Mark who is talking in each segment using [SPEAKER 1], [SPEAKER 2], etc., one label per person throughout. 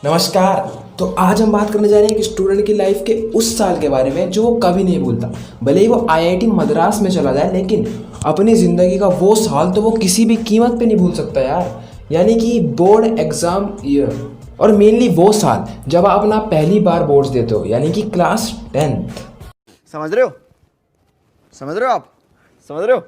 [SPEAKER 1] नमस्कार। तो आज हम बात करने जा रहे हैं एक स्टूडेंट की लाइफ के उस साल के बारे में जो वो कभी नहीं भूलता। भले ही वो आईआईटी मद्रास में चला जाए, लेकिन अपनी ज़िंदगी का वो साल तो वो किसी भी कीमत पे नहीं भूल सकता यार। यानी कि बोर्ड एग्ज़ाम ईयर, और मेनली वो साल जब आप अपना पहली बार बोर्ड्स देते हो, यानी कि क्लास 10th।
[SPEAKER 2] समझ रहे हो? समझ रहे हो आप? समझ रहे हो?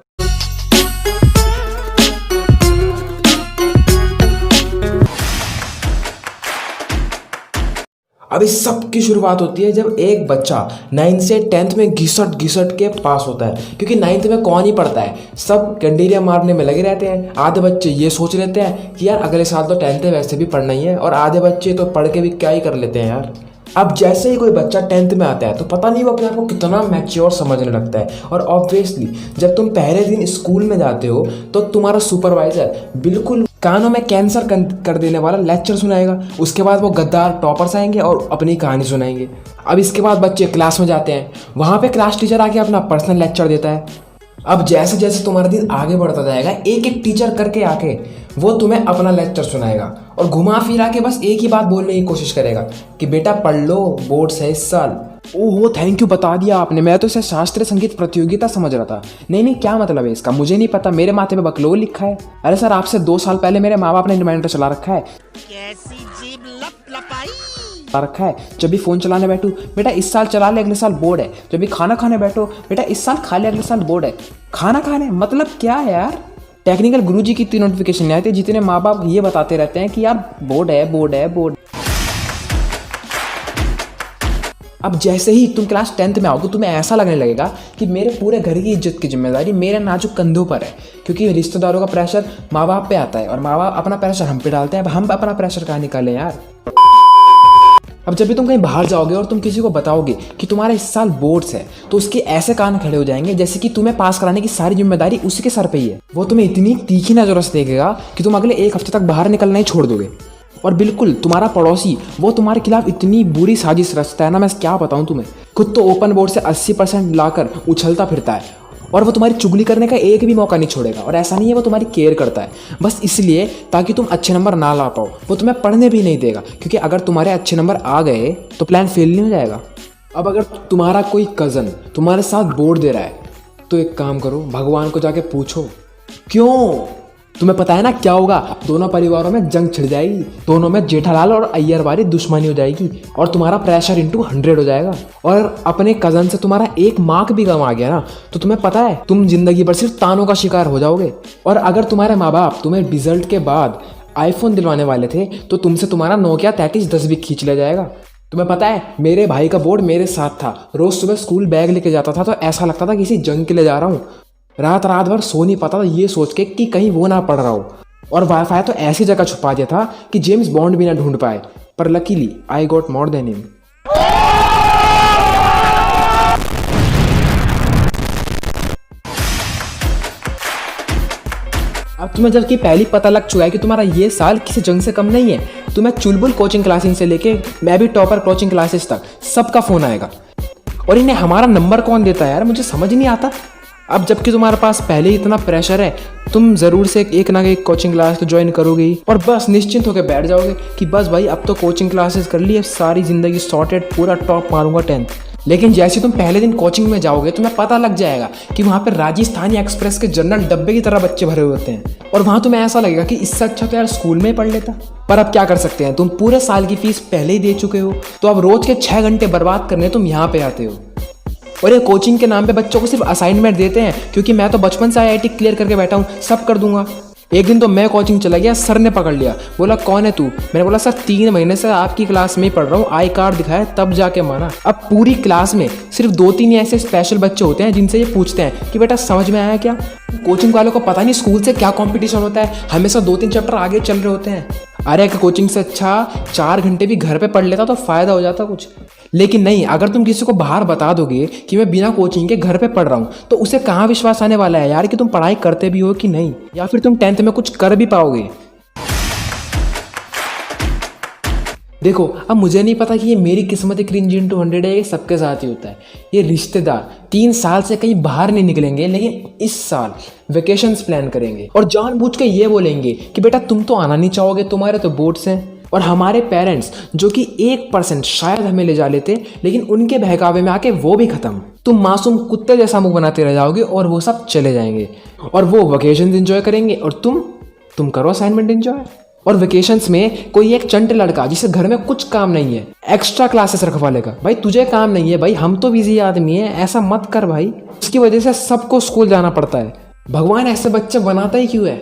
[SPEAKER 1] अब इस सब की शुरुआत होती है जब एक बच्चा 9th से 10th में घिसट घिसट के पास होता है, क्योंकि 9th में कौन ही पढ़ता है, सब गंडीरियाँ मारने में लगे रहते हैं। आधे बच्चे ये सोच लेते हैं कि यार अगले साल तो 10th है, वैसे भी पढ़ना ही है, और आधे बच्चे तो पढ़ के भी क्या ही कर लेते हैं यार। अब जैसे ही कोई बच्चा 10th में आता है तो पता नहीं वो अपने आप को कितना मैच्योर समझने लगता है। और ऑब्वियसली जब तुम पहले दिन स्कूल में जाते हो तो तुम्हारा सुपरवाइजर बिल्कुल कानों में कैंसर कर देने वाला लेक्चर सुनाएगा। उसके बाद वो गद्दार टॉपर्स आएंगे और अपनी कहानी सुनाएंगे। अब इसके बाद बच्चे क्लास में जाते हैं, वहाँ पे क्लास टीचर आके अपना पर्सनल लेक्चर देता है। अब जैसे जैसे तुम्हारा दिन आगे बढ़ता जाएगा, एक एक टीचर करके आके वो तुम्हें अपना लेक्चर सुनाएगा और घुमा फिरा के बस एक ही बात बोलने की कोशिश करेगा कि बेटा पढ़ लो, बोर्ड्स है इस साल। ओहो, थैंक यू, बता दिया आपने। मैं तो इसे शास्त्रीय संगीत प्रतियोगिता समझ रहा था। नहीं, क्या मतलब है इसका, मुझे नहीं पता। मेरे माथे पे बकलोल लिखा है। अरे सर, आपसे 2 साल पहले मेरे माँ बाप ने रिमाइंडर चला रखा है।
[SPEAKER 3] कैसी जीभ लपलपाई
[SPEAKER 1] रखा है जब भी फ़ोन चलाने बैठूँ, बेटा इस साल चला ले, अगले साल बोर्ड है। जब भी खाना खाने बैठो, बेटा इस साल खा ले, अगले साल बोर्ड है। खाना खाने मतलब क्या है यार? टेक्निकल गुरुजी की 3 नोटिफिकेशन नहीं आते जितने माँ बाप ये बताते रहते हैं कि यार बोर्ड है, बोर्ड है, बोर्ड। अब जैसे ही तुम क्लास 10th में आओगे, तुम्हें ऐसा लगने लगेगा कि मेरे पूरे घर की इज्जत की जिम्मेदारी मेरे नाजुक कंधों पर है, क्योंकि रिश्तेदारों का प्रेशर माँ बाप पे आता है और माँ बाप अपना प्रेशर हम पे डालते हैं। अब हम अपना प्रेशर कहाँ निकालें यार? अब जब भी तुम कहीं बाहर जाओगे और तुम किसी को बताओगे कि तुम्हारा इस साल बोर्ड्स है, तो उसके ऐसे कान खड़े हो जाएंगे जैसे कि तुम्हें पास कराने की सारी जिम्मेदारी उसी के सर पे ही है। वो तुम्हें इतनी तीखी नजरों से देखेगा कि तुम अगले 1 हफ्ते तक बाहर निकलना ही छोड़ दोगे। और बिल्कुल तुम्हारा पड़ोसी वो तुम्हारे खिलाफ इतनी बुरी साजिश रचता है ना, मैं क्या बताऊं तुम्हें। खुद तो ओपन बोर्ड से 80% लाकर उछलता फिरता है, और वो तुम्हारी चुगली करने का एक भी मौका नहीं छोड़ेगा। और ऐसा नहीं है वो तुम्हारी केयर करता है, बस इसलिए ताकि तुम अच्छे नंबर ना ला पाओ। वो तुम्हें पढ़ने भी नहीं देगा, क्योंकि अगर तुम्हारे अच्छे नंबर आ गए तो प्लान फेल नहीं हो जाएगा। अब अगर तुम्हारा कोई कज़न तुम्हारे साथ बोर्ड दे रहा है तो एक काम करो, भगवान को जाके पूछो क्यों। तुम्हें पता है ना क्या होगा? दोनों परिवारों में जंग छिड़ जाएगी, दोनों में जेठालाल और अय्यर वाली दुश्मनी हो जाएगी, और तुम्हारा प्रेशर इंटू 100 हो जाएगा। और अपने कज़न से तुम्हारा 1 मार्क भी कम आ गया ना, तो तुम्हें पता है तुम जिंदगी भर सिर्फ तानों का शिकार हो जाओगे। और अगर तुम्हारे माँ बाप तुम्हें रिजल्ट के बाद आईफोन दिलवाने वाले थे तो तुमसे तुम्हारा नोकिया 3310 भी खींच लिया जाएगा। तुम्हें पता है मेरे भाई का बोर्ड मेरे साथ था। रोज सुबह स्कूल बैग लेके जाता था तो ऐसा लगता था किसी जंग के लिए जा रहा हूँ। रात भर सो नहीं पाता था ये सोच के कि कहीं वो ना पढ़ रहा हो। और वाईफाई तो ऐसी जगह छुपा दिया था कि जेम्स बॉन्ड भी ना ढूंढ पाए। पर luckily I got more than him. अब तुम्हें जबकि पहली पता लग चुका है कि तुम्हारा ये साल किसी जंग से कम नहीं है, तुम्हें चुलबुल कोचिंग क्लासेस से लेके मैं भी टॉपर कोचिंग क्लासेस तक सबका फोन आएगा। और इन्हें हमारा नंबर कौन देता है यार, मुझे समझ नहीं आता। अब जबकि तुम्हारे पास पहले ही इतना प्रेशर है, तुम ज़रूर से एक ना एक कोचिंग क्लास तो ज्वाइन करोगे ही, और बस निश्चिंत होकर बैठ जाओगे कि बस भाई अब तो कोचिंग क्लासेस कर ली, अब सारी ज़िंदगी सॉर्टेड, पूरा टॉप मारूंगा 10th। लेकिन जैसे तुम पहले दिन कोचिंग में जाओगे तुम्हें पता लग जाएगा कि वहाँ पर राजस्थानी एक्सप्रेस के जनरल डब्बे की तरह बच्चे भरे हुए होते हैं, और वहाँ तुम्हें ऐसा लगेगा कि इससे अच्छा तो यार स्कूल में ही पढ़ लेता। पर अब क्या कर सकते हैं, तुम पूरे साल की फीस पहले ही दे चुके हो, तो अब रोज के 6 घंटे बर्बाद करने तुम यहाँ पे आते हो। और ये कोचिंग के नाम पे बच्चों को सिर्फ असाइनमेंट देते हैं, क्योंकि मैं तो बचपन से आईआईटी क्लियर करके बैठा हूँ, सब कर दूंगा। एक दिन तो मैं कोचिंग चला गया, सर ने पकड़ लिया, बोला कौन है तू? मैंने बोला सर 3 महीने से आपकी क्लास में ही पढ़ रहा हूँ, आई कार्ड दिखाया तब जाके माना। अब पूरी क्लास में सिर्फ 2-3 ऐसे स्पेशल बच्चे होते हैं जिनसे ये पूछते हैं कि बेटा समझ में आया क्या। कोचिंग वालों को पता नहीं स्कूल से क्या कॉम्पिटिशन होता है, हमेशा 2-3 चैप्टर आगे चल रहे होते हैं। अरे कोचिंग से अच्छा 4 घंटे भी घर पे पढ़ लेता तो फायदा हो जाता कुछ। लेकिन नहीं, अगर तुम किसी को बाहर बता दोगे कि मैं बिना कोचिंग के घर पे पढ़ रहा हूँ, तो उसे कहाँ विश्वास आने वाला है यार कि तुम पढ़ाई करते भी हो कि नहीं, या फिर तुम 10th में कुछ कर भी पाओगे। देखो, अब मुझे नहीं पता कि ये मेरी किस्मत क्रिंज इंटू 100 है, ये सबके साथ ही होता है। ये रिश्तेदार 3 साल से कहीं बाहर नहीं निकलेंगे, लेकिन इस साल वेकेशंस प्लान करेंगे और जानबूझ के ये बोलेंगे कि बेटा तुम तो आना नहीं चाहोगे, तुम्हारे तो बोर्ड्स हैं। और हमारे पेरेंट्स जो कि 1% शायद हमें ले जा लेते, लेकिन उनके बहकावे में आके वो भी खत्म। तुम मासूम कुत्ते जैसा मुंह बनाते रह जाओगे और वो सब चले जाएंगे, और वो वेकेशन एंजॉय करेंगे और तुम करो असाइनमेंट एंजॉय। और वेकेशंस में कोई एक चंट लड़का जिसे घर में कुछ काम नहीं है एक्स्ट्रा क्लासेस रखवा लेगा। भाई तुझे काम नहीं है भाई, हम तो बिजी आदमी है, ऐसा मत कर भाई। उसकी वजह से सबको स्कूल जाना पड़ता है। भगवान ऐसे बच्चे बनाता ही क्यों है?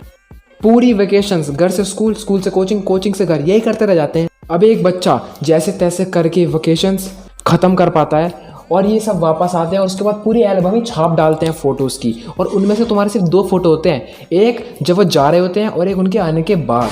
[SPEAKER 1] पूरी वेकेशंस घर से स्कूल, स्कूल से कोचिंग, कोचिंग से घर, यही करते रह जाते हैं। अब एक बच्चा जैसे तैसे करके वेकेशंस खत्म कर पाता है और ये सब वापस आते हैं और उसके बाद पूरी एल्बम ही छाप डालते हैं फोटोज़ की, और उनमें से तुम्हारे सिर्फ 2 फोटो होते हैं, एक जब वो जा रहे होते हैं और एक उनके आने के बाद।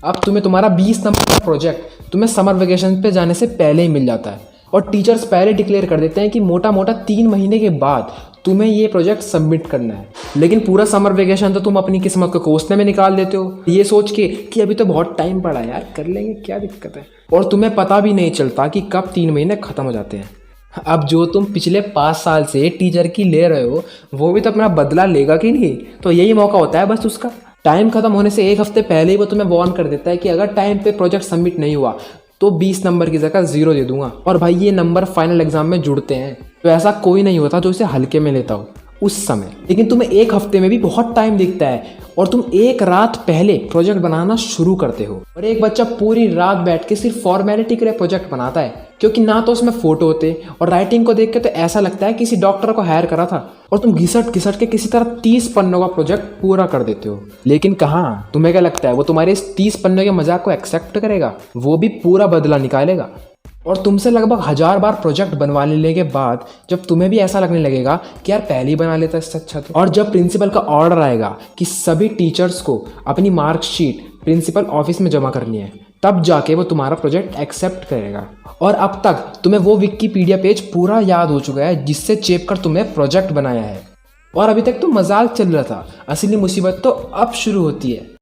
[SPEAKER 1] अब तुम्हें तुम्हारा 20 नंबर का प्रोजेक्ट तुम्हें समर वेकेशन पे जाने से पहले ही मिल जाता है, और टीचर्स पहले डिक्लेयर कर देते हैं कि मोटा मोटा 3 महीने के बाद तुम्हें ये प्रोजेक्ट सबमिट करना है। लेकिन पूरा समर वेकेशन तो तुम अपनी किस्मत को कोसने में निकाल देते हो, ये सोच के कि अभी तो बहुत टाइम पड़ा है यार, कर लेंगे, क्या दिक्कत है। और तुम्हें पता भी नहीं चलता कि कब 3 महीने खत्म हो जाते हैं। अब जो तुम पिछले 5 साल से टीचर की ले रहे हो वो भी तो अपना बदला लेगा कि नहीं, तो यही मौका होता है बस उसका। टाइम खत्म होने से 1 हफ्ते पहले ही वो तुम्हें वार्न कर देता है कि अगर टाइम पे प्रोजेक्ट सबमिट नहीं हुआ तो 20 नंबर की जगह 0 दे दूंगा। और भाई ये नंबर फाइनल एग्जाम में जुड़ते हैं, तो ऐसा कोई नहीं होता जो इसे हल्के में लेता हो उस समय। लेकिन तुम्हें 1 हफ्ते में भी बहुत टाइम दिखता है और तुम 1 रात पहले प्रोजेक्ट बनाना शुरू करते हो। और एक बच्चा पूरी रात बैठ के सिर्फ फॉर्मेलिटी के लिए प्रोजेक्ट बनाता है, क्योंकि ना तो उसमें फोटो होते और राइटिंग को देख के तो ऐसा लगता है किसी डॉक्टर को हायर करा था, और तुम घिसट घिसट के किसी तरह 30 पन्नों का प्रोजेक्ट पूरा कर देते हो। लेकिन कहाँ, तुम्हें क्या लगता है वो तुम्हारे इस 30 पन्नों के मजाक को एक्सेप्ट करेगा? वो भी पूरा बदला निकालेगा। और तुमसे लगभग 1000 बार प्रोजेक्ट बनवा लेने के बाद जब तुम्हें भी ऐसा लगने लगेगा कि यार पहले ही बना लेता इससे अच्छा तो, और जब प्रिंसिपल का ऑर्डर आएगा कि सभी टीचर्स को अपनी मार्कशीट प्रिंसिपल ऑफिस में जमा करनी है, तब जाके वो तुम्हारा प्रोजेक्ट एक्सेप्ट करेगा। और अब तक तुम्हें वो विकिपीडिया पेज पूरा याद हो चुका है जिससे चेप कर तुम्हें प्रोजेक्ट बनाया है, और अभी तक तो मजाक चल रहा था, असली मुसीबत तो अब शुरू होती है।